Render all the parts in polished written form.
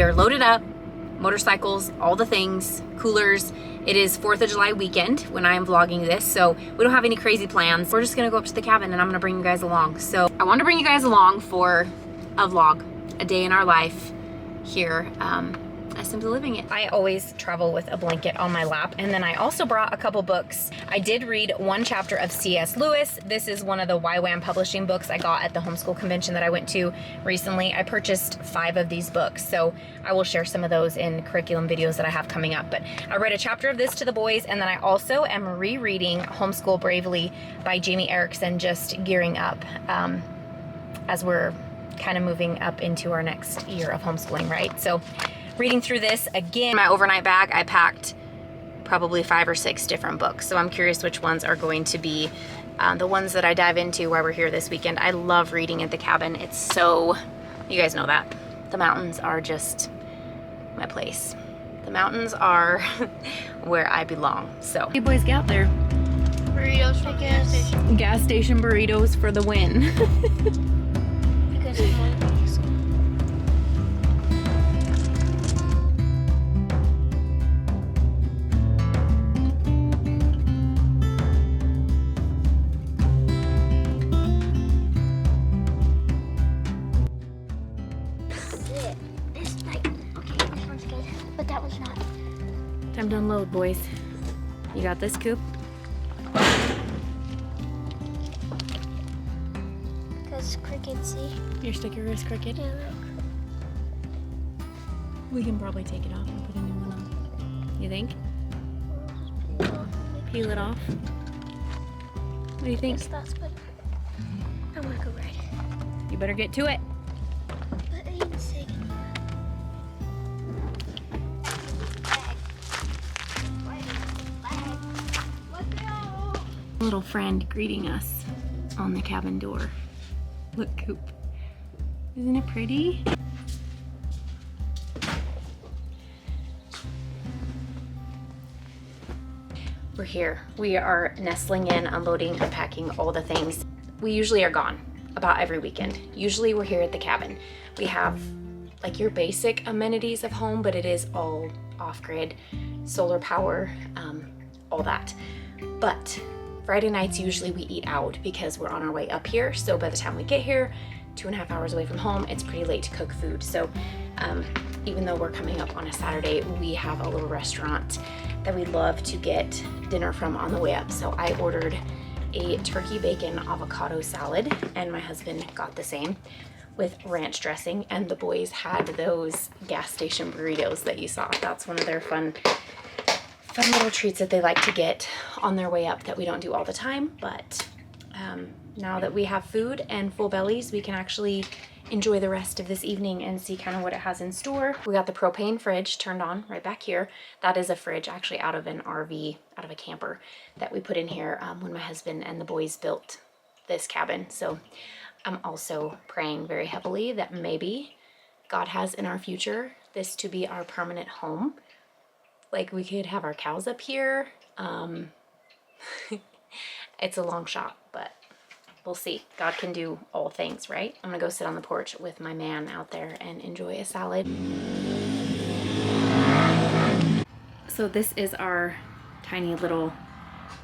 We are loaded up, motorcycles, all the things, coolers. It is 4th of July weekend when I am vlogging this, so we don't have any crazy plans. We're just gonna go up to the cabin and I'm gonna bring you guys along. So I want to bring you guys along for a vlog, a day in our life here at Simply Living It. I always travel with a blanket on my lap, and then I also brought a couple books. I did read one chapter of C.S. Lewis. This is one of the YWAM publishing books I got at the homeschool convention that I went to recently. I purchased 5 of these books, so I will share some of those in curriculum videos that I have coming up. But I read a chapter of this to the boys, and then I also am rereading Homeschool Bravely by Jamie Erickson, just gearing up as we're kind of moving up into our next year of homeschooling, right? So reading through this again. In my overnight bag, I packed probably 5 or 6 different books. So I'm curious which ones are going to be the ones that I dive into while we're here this weekend. I love reading at the cabin. It's so, you guys know that. The mountains are just my place. The mountains are where I belong. So, you boys, get out there. Burritos for gas station. Gas station burritos for the win. Because I'm hungry. Time to unload, boys. You got this, Coop? Because cricket, see? Your sticker is crooked? Yeah. We can probably take it off and put a new one on. You think? Peel it off? What do you think? Yes, that's better. I want to go ride. You better get to it. But I need to say Little friend greeting us on the cabin door. Look, Coop. Isn't it pretty? We're here. We are nestling in, unloading, unpacking all the things. We usually are gone about every weekend. Usually we're here at the cabin. We have like your basic amenities of home, but it is all off-grid, solar power, all that. But Friday nights, usually we eat out because we're on our way up here. So by the time we get here, 2.5 hours away from home, it's pretty late to cook food. So even though we're coming up on a Saturday, we have a little restaurant that we love to get dinner from on the way up. So I ordered a turkey bacon avocado salad, and my husband got the same with ranch dressing, and the boys had those gas station burritos that you saw. That's one of their fun little treats that they like to get on their way up that we don't do all the time. But now that we have food and full bellies, we can actually enjoy the rest of this evening and see kind of what it has in store. We got the propane fridge turned on right back here. That is a fridge actually out of an RV, out of a camper that we put in here when my husband and the boys built this cabin. So I'm also praying very heavily that maybe God has in our future this to be our permanent home. Like we could have our cows up here. It's a long shot, but we'll see. God can do all things, right? I'm gonna go sit on the porch with my man out there and enjoy a salad. So this is our tiny little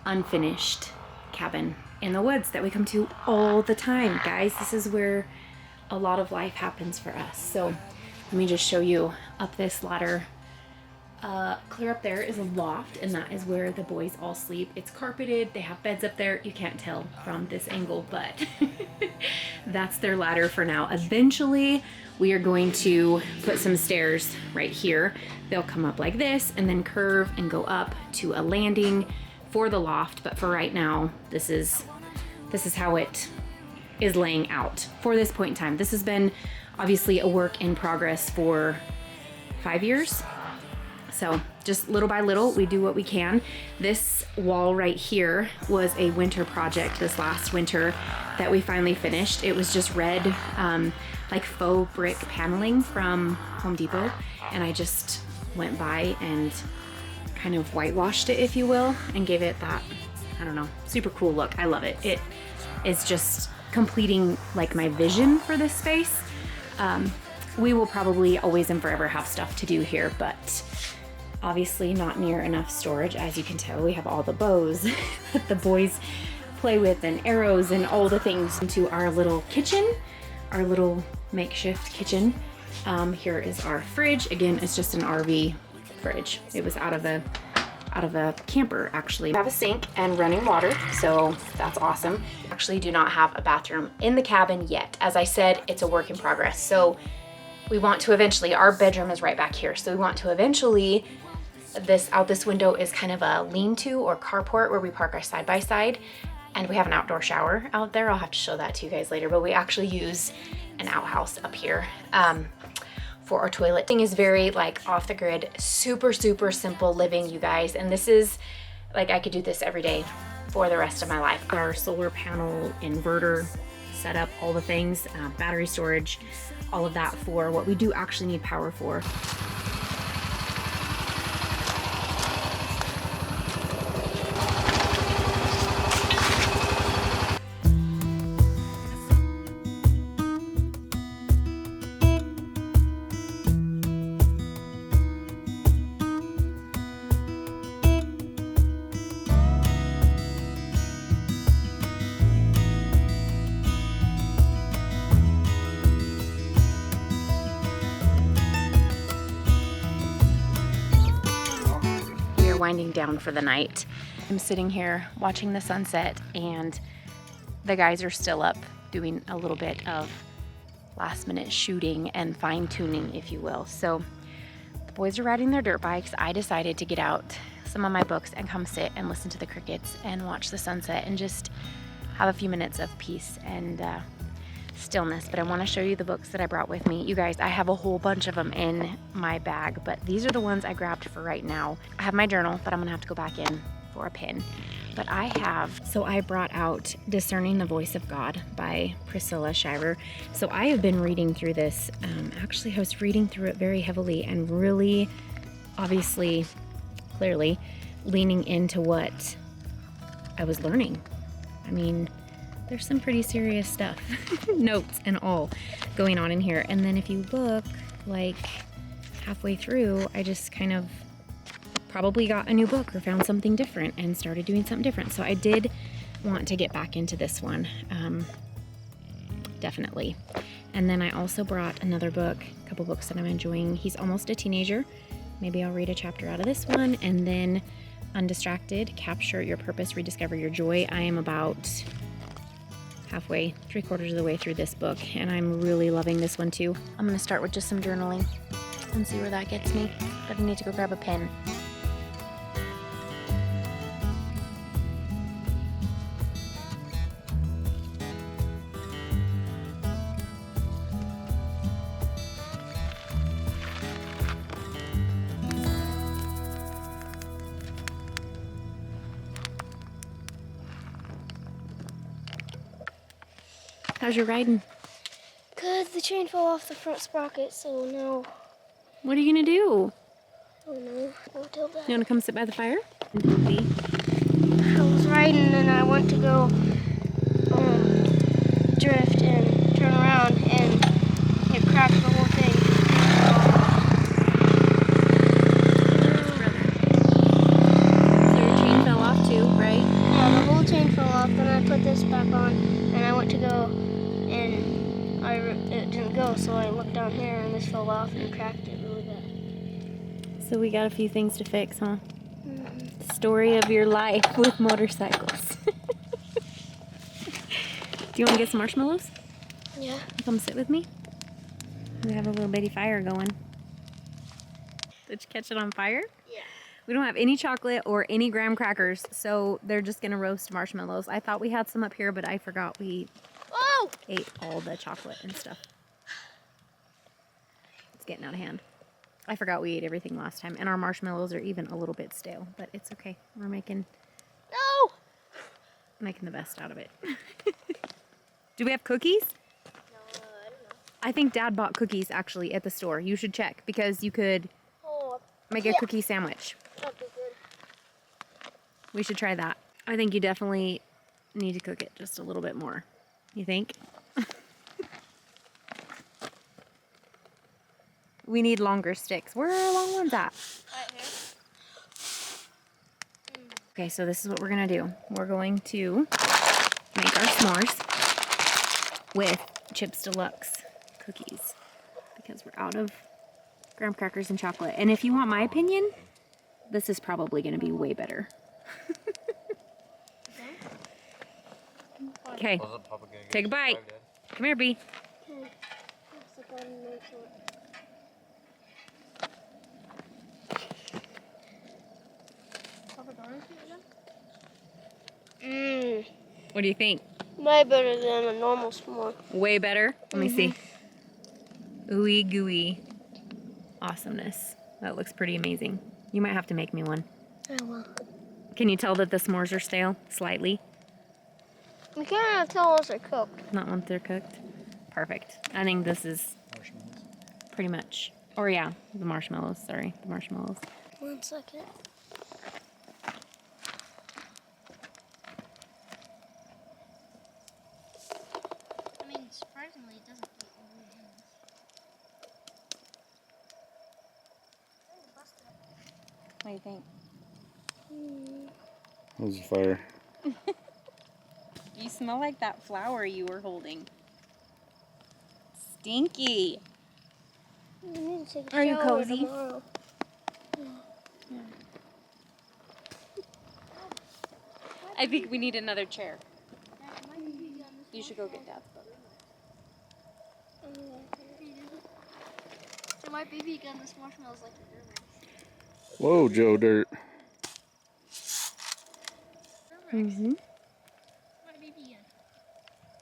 unfinished cabin in the woods that we come to all the time, guys. This is where a lot of life happens for us. So let me just show you up this ladder. Clear up there is a loft, and that is where the boys all sleep. It's carpeted, they have beds up there. You can't tell from this angle, but that's their ladder for now. Eventually we are going to put some stairs right here. They'll come up like this and then curve and go up to a landing for the loft. But for right now, this is how it is laying out for this point in time. This has been obviously a work in progress for 5 years. So just little by little, we do what we can. This wall right here was a winter project this last winter that we finally finished. It was just red, like faux brick paneling from Home Depot. And I just went by and kind of whitewashed it, if you will, and gave it that, I don't know, super cool look. I love it. It is just completing like my vision for this space. We will probably always and forever have stuff to do here, but obviously not near enough storage. As you can tell, we have all the bows that the boys play with and arrows and all the things into our little kitchen, our little makeshift kitchen. Here is our fridge. Again, it's just an RV fridge. It was out of a camper, actually. We have a sink and running water, so that's awesome. We actually do not have a bathroom in the cabin yet. As I said, it's a work in progress. So we want to eventually, our bedroom is right back here. So we want to eventually, this window is kind of a lean-to or carport where we park our side-by-side. And we have an outdoor shower out there. I'll have to show that to you guys later, but we actually use an outhouse up here for our toilet. Thing is very like off the grid, super, super simple living, you guys. And this is like, I could do this every day for the rest of my life. Our solar panel, inverter setup, all the things, battery storage, all of that for what we do actually need power for. Winding down for the night. I'm sitting here watching the sunset and the guys are still up doing a little bit of last minute shooting and fine tuning, if you will. So the boys are riding their dirt bikes. I decided to get out some of my books and come sit and listen to the crickets and watch the sunset and just have a few minutes of peace and stillness. But I want to show you the books that I brought with me. You guys, I have a whole bunch of them in my bag, but these are the ones I grabbed for right now. I have my journal, but I'm gonna have to go back in for a pen. But I brought out Discerning the Voice of God by Priscilla Shirer. So I have been reading through this. Actually, I was reading through it very heavily and really, obviously, clearly, leaning into what I was learning. I mean, there's some pretty serious stuff, notes and all, going on in here. And then if you look, like halfway through, I just kind of probably got a new book or found something different and started doing something different. So I did want to get back into this one, definitely. And then I also brought another book, a couple books that I'm enjoying. He's almost a teenager. Maybe I'll read a chapter out of this one. And then Undistracted, Capture Your Purpose, Rediscover Your Joy. I am about halfway, 3/4 of the way through this book, and I'm really loving this one too. I'm gonna start with just some journaling and see where that gets me, but I need to go grab a pen. How's your riding? Good, the chain fell off the front sprocket, so no. What are you gonna do? Oh no, don't tell that. You wanna come sit by the fire? I was riding and I went to go drift and turn around and it cracked the whole thing. So your chain fell off too, right? Yeah, the whole chain fell off. Then I put this back on and I went to go and it didn't go, so I looked down here and this fell off and cracked it really bad. So we got a few things to fix, huh? Mm-hmm. Story of your life with motorcycles. Do you want to get some marshmallows? Yeah. Come sit with me. We have a little bitty fire going. Did you catch it on fire? Yeah. We don't have any chocolate or any graham crackers, so they're just gonna roast marshmallows. I thought we had some up here, but I forgot we ate all the chocolate and stuff. It's getting out of hand. I forgot we ate everything last time, and our marshmallows are even a little bit stale, but it's okay. We're making the best out of it. Do we have cookies? No, I don't know. I think Dad bought cookies actually at the store. You should check because you could make a cookie sandwich. That'd be good. We should try that. I think you definitely need to cook it just a little bit more. You think? We need longer sticks. Where are our long ones at? Right here. Okay, so this is what we're gonna do. We're going to make our s'mores with Chips Deluxe cookies because we're out of graham crackers and chocolate. And if you want my opinion, this is probably gonna be way better. Okay, take a bite. Come here, Bee. What do you think? Way better than a normal s'more. Way better? Let me see. Ooey gooey awesomeness. That looks pretty amazing. You might have to make me one. I will. Can you tell that the s'mores are stale? Slightly? You can't tell once they're cooked. Not once they're cooked? Perfect. I think this is pretty much, or yeah, the marshmallows, sorry, the marshmallows. 1 second. I mean, surprisingly, it doesn't get over your hands. What do you think? That was a fire. You smell like that flower you were holding. Stinky. You need to take a Are you shower cozy? tomorrow. I think we need another chair. You should go get Dad's book. So my BB gun, this marshmallow's like a Duramax. Whoa, Joe Dirt. Mm-hmm. My BB gun.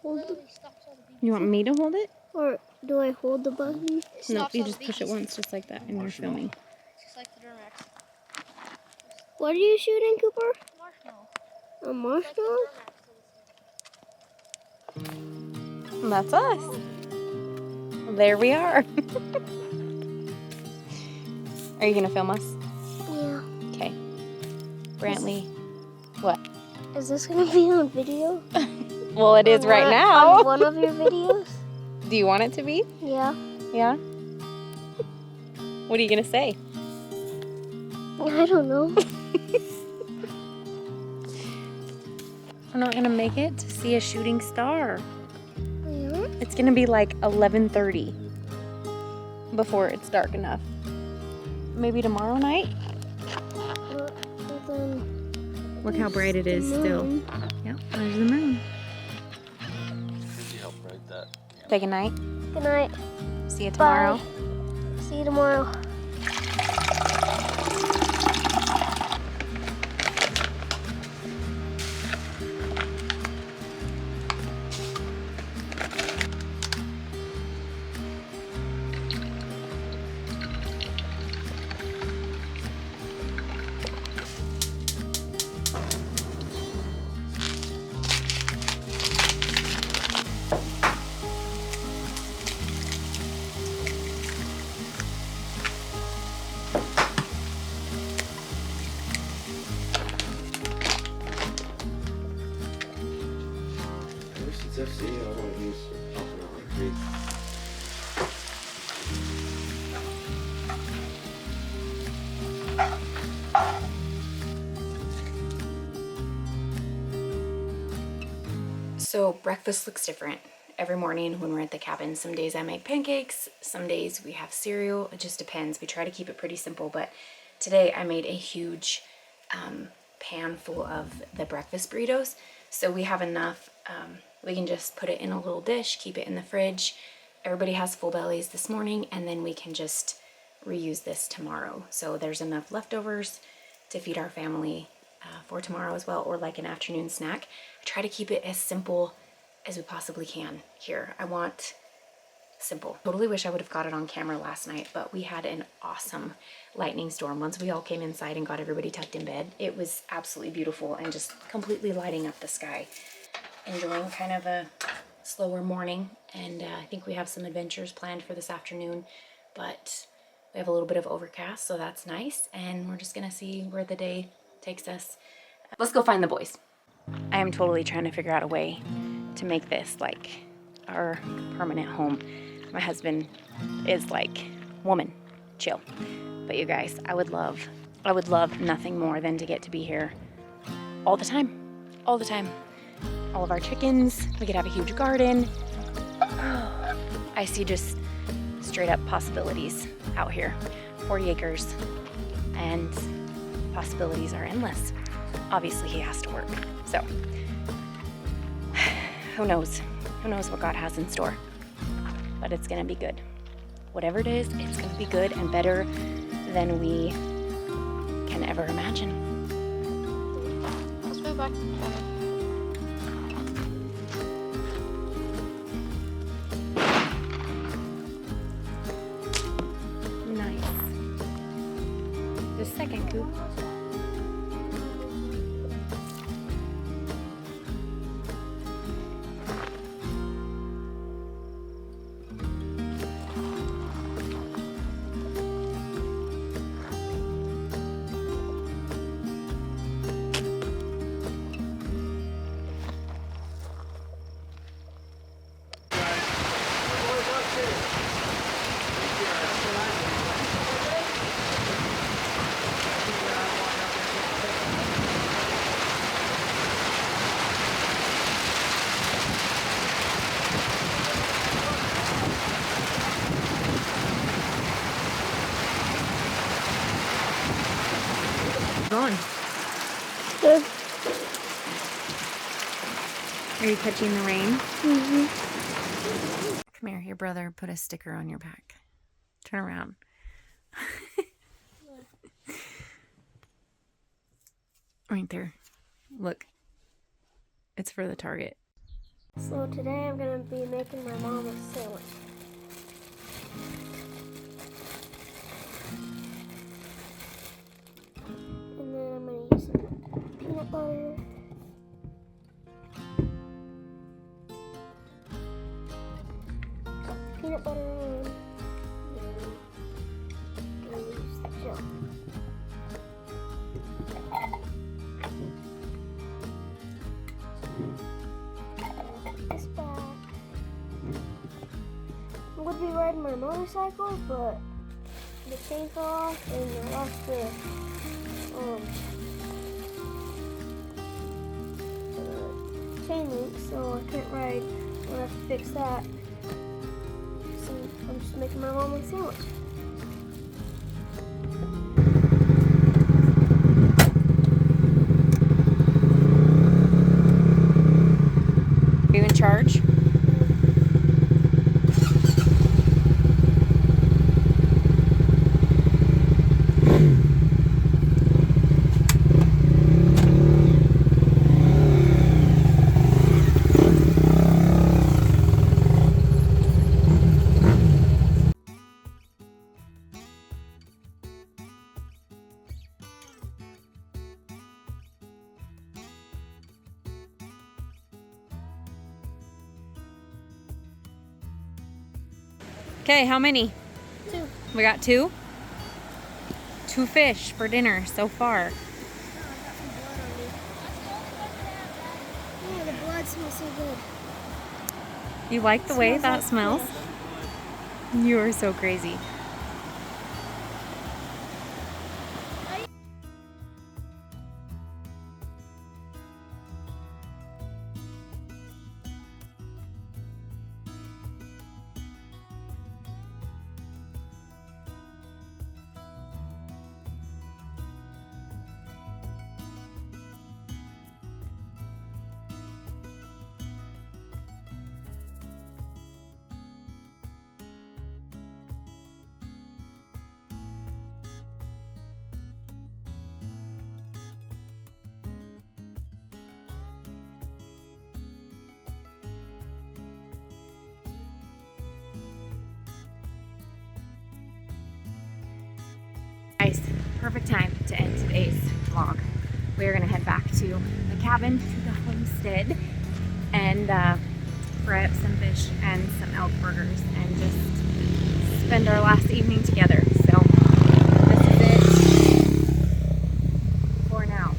Literally stops all the BB. You want me to hold it? Or do I hold the button? No, you just push it once, just like that, and you're filming. Just like the Duramax. What are you shooting, Cooper? Marshmallow. A marshmallow? That's us. There we are. Are you gonna film us? Yeah. Okay. Brantley, what? Is this gonna be on video? Well, it is right On now. one of your videos? Do you want it to be? Yeah. Yeah? What are you gonna say? I don't know. We're not gonna make it to see a shooting star. Yeah. It's gonna be like 11:30 before it's dark enough. Maybe tomorrow night? But then Look how bright it is the still. moon. Yep, there's the moon. Could you help write that? Take a night. Good night. See you tomorrow. Bye. See you tomorrow. Since FC, I don't use helping out like me. So breakfast looks different every morning when we're at the cabin. Some days I make pancakes, some days we have cereal. It just depends. We try to keep it pretty simple, but today I made a huge pan full of the breakfast burritos. So we have enough. We can just put it in a little dish, keep it in the fridge. Everybody has full bellies this morning, and then we can just reuse this tomorrow. So there's enough leftovers to feed our family for tomorrow as well, or like an afternoon snack. I try to keep it as simple as we possibly can here. I want simple. Totally wish I would have got it on camera last night, but we had an awesome lightning storm. Once we all came inside and got everybody tucked in bed, it was absolutely beautiful and just completely lighting up the sky. Enjoying kind of a slower morning, and I think we have some adventures planned for this afternoon, but we have a little bit of overcast, so that's nice, and we're just gonna see where the day takes us. Let's go find the boys. I am totally trying to figure out a way to make this like our permanent home. My husband is like woman, chill. But you guys, I would love nothing more than to get to be here all the time. All the time. All of our chickens, we could have a huge garden. I see just straight up possibilities out here. 40 acres, and possibilities are endless. Obviously he has to work, so who knows? Who knows what God has in store? But it's gonna be good. Whatever it is, it's gonna be good and better than we can ever imagine. Let's move back. Nice. The second coop. Going. Good. Are you catching the rain? Mm-hmm. Come here, your brother put a sticker on your back. Turn around. Right there. Look. It's for the Target. So today I'm gonna be making my mom a sandwich. And then I'm gonna use some peanut butter. Peanut butter and then I'm gonna use the gel. Put this back. I would be riding my motorcycle, but the chain fell off and I lost the chain link, so I can't ride. I'll have to fix that. So I'm just making my mom a sandwich. Are you in charge? Okay, how many? 2. We got 2? 2 fish for dinner so far. Yeah, the blood smells so good. You like the way Smells that like smells? fish. You are so crazy. Guys, perfect time to end today's vlog. We're gonna head back to the cabin, to the homestead, and fry up some fish and some elk burgers and just spend our last evening together. So this is it for now.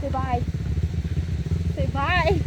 Say bye. Say bye.